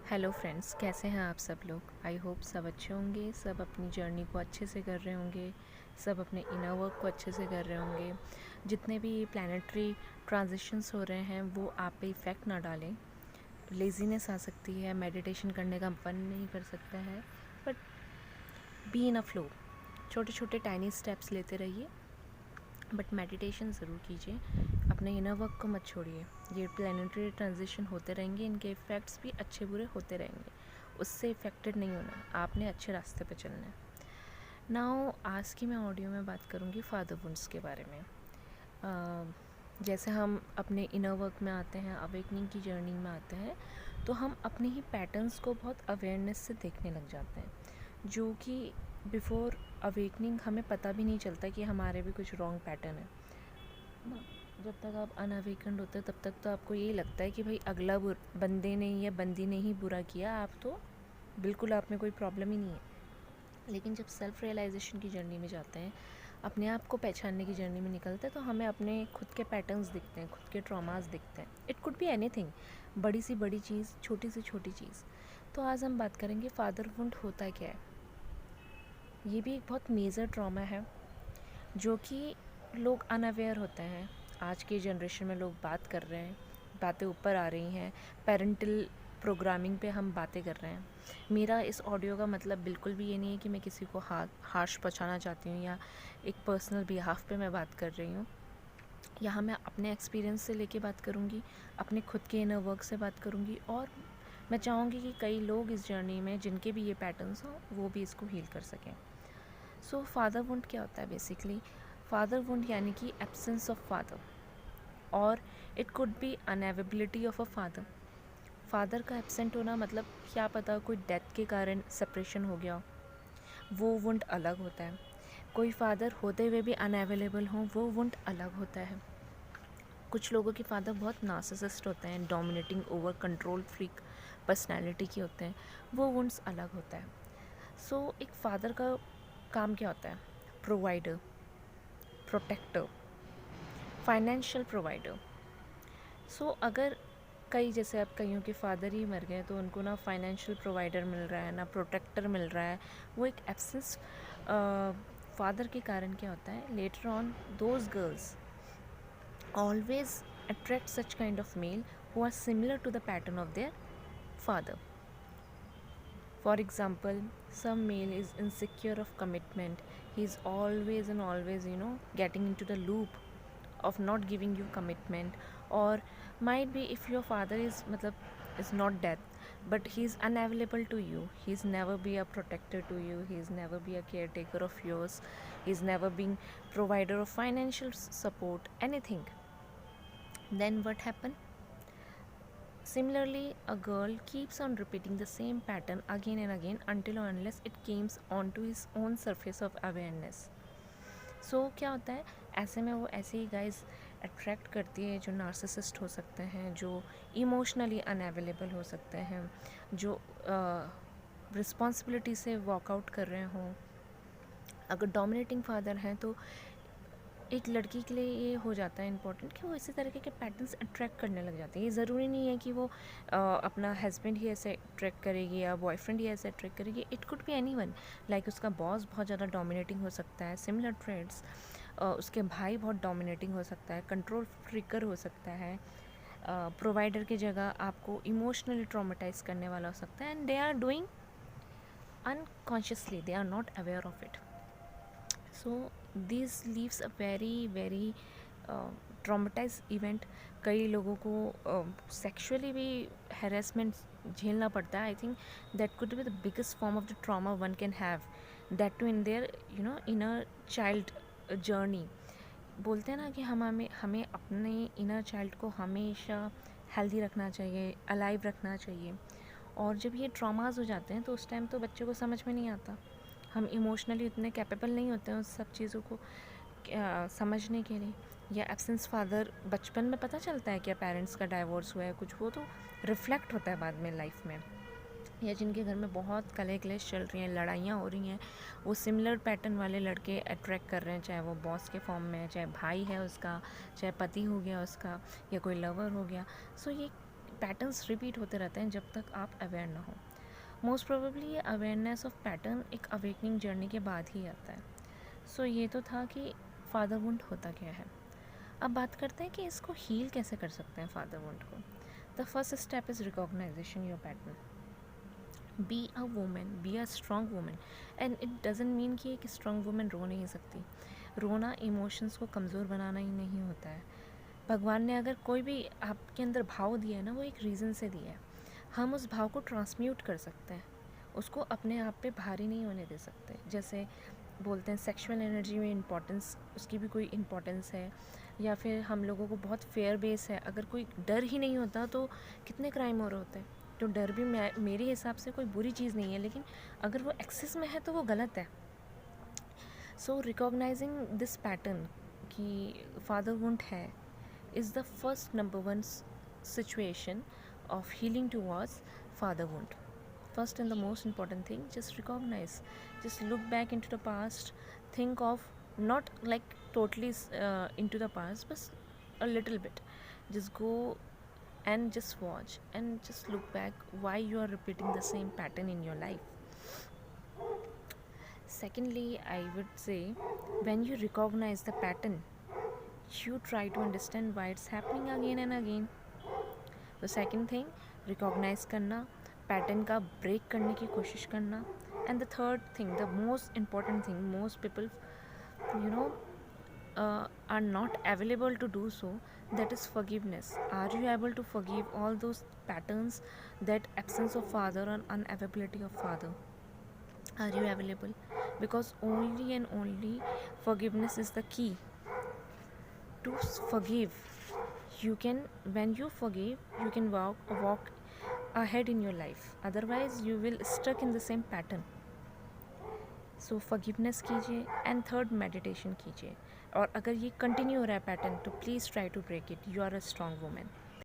Hello friends, कैसे हैं आप सब लोग। आई होप सब अच्छे होंगे, सब अपनी जर्नी को अच्छे से कर रहे होंगे, सब अपने इनर वर्क को अच्छे से कर रहे होंगे। जितने भी प्लानिटरी ट्रांजिशंस हो रहे हैं वो आप पे इफ़ेक्ट ना डालें। लेज़ीनेस आ सकती है, मेडिटेशन करने का मन नहीं कर सकता है, but be in a flow. छोटे छोटे टाइनी स्टेप्स लेते रहिए, बट मेडिटेशन ज़रूर कीजिए। अपने इनर वर्क को मत छोड़िए। ये प्लानिटरी ट्रांजिशन होते रहेंगे, इनके इफ़ेक्ट्स भी अच्छे बुरे होते रहेंगे। उससे इफ़ेक्टेड नहीं होना, आपने अच्छे रास्ते पे चलना है। नाउ आज की मैं ऑडियो में बात करूँगी फादर वुंड्स के बारे में। जैसे हम अपने इनर वर्क में आते हैं, अवेकनिंग की जर्नी में आते हैं, तो हम अपने ही पैटर्न्स को बहुत अवेयरनेस से देखने लग जाते हैं, जो कि बिफोर अवेकनिंग हमें पता भी नहीं चलता कि हमारे भी कुछ रॉन्ग पैटर्न है ना। जब तक आप अनअवेकन्ड होते हो तब तक तो आपको यही लगता है कि भाई अगला बंदे ने या बंदी ने ही बुरा किया, आप तो बिल्कुल आप में कोई प्रॉब्लम ही नहीं है। लेकिन जब सेल्फ रियलाइजेशन की जर्नी में जाते हैं, अपने आप को पहचानने की जर्नी में निकलते हैं, तो हमें अपने खुद के पैटर्न्स दिखते हैं, खुद के ट्रॉमास दिखते हैं। इट कुड बी एनीथिंग, बड़ी सी बड़ी चीज़, छोटी सी छोटी चीज़। तो आज हम बात करेंगे फादर वुंड होता क्या है। ये भी एक बहुत मेजर ट्रॉमा है जो कि लोग अनअवेयर होते हैं। आज के जनरेशन में लोग बात कर रहे हैं, बातें ऊपर आ रही हैं, पेरेंटल प्रोग्रामिंग पे हम बातें कर रहे हैं। मेरा इस ऑडियो का मतलब बिल्कुल भी ये नहीं है कि मैं किसी को हार्श पहुंचाना चाहती हूँ या एक पर्सनल बिहाफ पे मैं बात कर रही हूँ। यहाँ मैं अपने एक्सपीरियंस से लेके बात करूँगी, अपने खुद के इनर वर्क से बात करूँगी, और मैं चाहूँगी कि कई लोग इस जर्नी में जिनके भी ये पैटर्न्स हों वो भी इसको हील कर सकें। सो फादर वुंड क्या होता है बेसिकली? फादर वुंड यानी कि एब्सेंस ऑफ फादर, और it could be unavailability of a father. Father का एब्सेंट होना मतलब क्या पता कोई डेथ के कारण सेपरेशन हो गया, वो वुंड अलग होता है। कोई फादर होते हुए भी अनअवेलेबल हो, वो वुंड अलग होता है। कुछ लोगों के फादर बहुत नार्सिसिस्ट होते हैं, dominating over control freak personality के होते हैं, वो वुंड्स अलग होता है। सो एक फादर का काम क्या होता है? Provider, protector, financial provider. So अगर कई, जैसे अब कईयों के फादर ही मर गए तो उनको ना फाइनेंशियल प्रोवाइडर मिल रहा है ना प्रोटेक्टर मिल रहा है, वो एक एब्सेंस फादर के कारण क्या होता है, later on those girls always attract such kind of male who are similar to the pattern of their father. For example, some male is insecure of commitment. He is always and always, getting into the loop of not giving you commitment. Or might be if your father is not dead, but he is unavailable to you. He's never be a protector to you. He's never be a caretaker of yours. He's never been provider of financial support, anything. Then what happened? Similarly, a girl keeps on repeating the same pattern again and again until or unless it comes onto his own surface of awareness. So क्या होता है, ऐसे में वो ऐसे ही guys attract करती है जो नार्सिसिस्ट हो सकते हैं, जो इमोशनली अनअवेलेबल हो सकते हैं, जो रिस्पॉन्सिबिलिटी से वॉकआउट कर रहे हों। अगर डोमिनेटिंग फादर हैं तो एक लड़की के लिए ये हो जाता है इम्पोर्टेंट कि वो इसी तरीके के पैटर्न्स अट्रैक्ट करने लग जाते हैं। ये ज़रूरी नहीं है कि वो अपना हस्बैंड ही ऐसे अट्रैक्ट करेगी या बॉयफ्रेंड ही ऐसे अट्रैक्ट करेगी। It could B anyone, like उसका बॉस बहुत ज़्यादा डोमिनेटिंग हो सकता है, सिमिलर ट्रेड्स। उसके भाई बहुत डोमिनेटिंग हो सकता है, कंट्रोल फ्रीकर हो सकता है, प्रोवाइडर की जगह आपको इमोशनली ट्रॉमेटाइज करने वाला हो सकता है, and they are doing unconsciously, they are not aware of it. So this leaves a very traumatized event. कई लोगों को सेक्सुअली भी हेरेसमेंट झेलना पड़ता है। I think that could be the biggest form of the trauma one can have, that too in their inner child journey. बोलते हैं ना कि हमें अपने इनर चाइल्ड को हमेशा हेल्दी रखना चाहिए, अलाइव रखना चाहिए। और जब ये ट्रॉमास हो जाते हैं तो उस टाइम तो बच्चे को समझ में नहीं आता, हम इमोशनली उतने कैपेबल नहीं होते हैं उस सब चीज़ों को समझने के लिए। या एब्सेंस फादर बचपन में पता चलता है क्या पेरेंट्स का डाइवोर्स हुआ है कुछ, वो तो रिफ्लेक्ट होता है बाद में लाइफ में। या जिनके घर में बहुत कले क्लेश चल रही हैं, लड़ाइयाँ हो रही हैं, वो सिमिलर पैटर्न वाले लड़के अट्रैक्ट कर रहे हैं, चाहे वो बॉस के फॉर्म में है, चाहे भाई है उसका, चाहे पति हो गया उसका, या कोई लवर हो गया। सो ये पैटर्न्स रिपीट होते रहते हैं जब तक आप अवेयर ना हो। मोस्ट प्रोबेबली ये अवेयरनेस ऑफ पैटर्न एक अवेकनिंग जर्नी के बाद ही आता है। सो ये तो था कि फादर वुंड होता क्या है। अब बात करते हैं कि इसको हील कैसे कर सकते हैं फादर वुंड को। The first step is recognization your pattern. Be a women, be a strong women. And it doesn't mean कि एक स्ट्रॉन्ग वुमेन रो नहीं सकती। रोना इमोशंस को कमज़ोर बनाना ही नहीं होता है। भगवान ने अगर कोई भी आपके अंदर भाव दिया है ना, वो एक रीज़न से दिया है। हम उस भाव को ट्रांसम्यूट कर सकते हैं, उसको अपने आप पे भारी नहीं होने दे सकते। जैसे बोलते हैं सेक्सुअल एनर्जी में इम्पोर्टेंस, उसकी भी कोई इम्पोर्टेंस है। या फिर हम लोगों को बहुत फेयर बेस है, अगर कोई डर ही नहीं होता तो कितने क्राइम हो रहे होते हैं। तो डर भी मेरे हिसाब से कोई बुरी चीज़ नहीं है, लेकिन अगर वो एक्सेस में है तो वो गलत है। सो रिकॉग्नाइजिंग दिस पैटर्न कि फादर वुंड है is the first number one situation of healing towards father wound. First and the most important thing, just recognize, just look back into the past, think of, not like totally into the past, but a little bit, just go and just watch and just look back why you are repeating the same pattern in your life. Secondly, I would say, when you recognize the pattern, you try to understand why it's happening again and again. The second thing, recognize करना, pattern का break करने की कोशिश करना. And the third thing, the most important thing, most people you know are not available to do so, that is forgiveness. Are you able to forgive all those patterns, that absence of father and unavailability of father? Are you available? Because only and only forgiveness is the key to forgive. You can, when you forgive, you can walk ahead in your life. Otherwise you will stuck in the same pattern. So forgiveness कीजिए and third meditation कीजिए. और अगर ये continue हो रहा है pattern, तो please try to break it. You are a strong woman.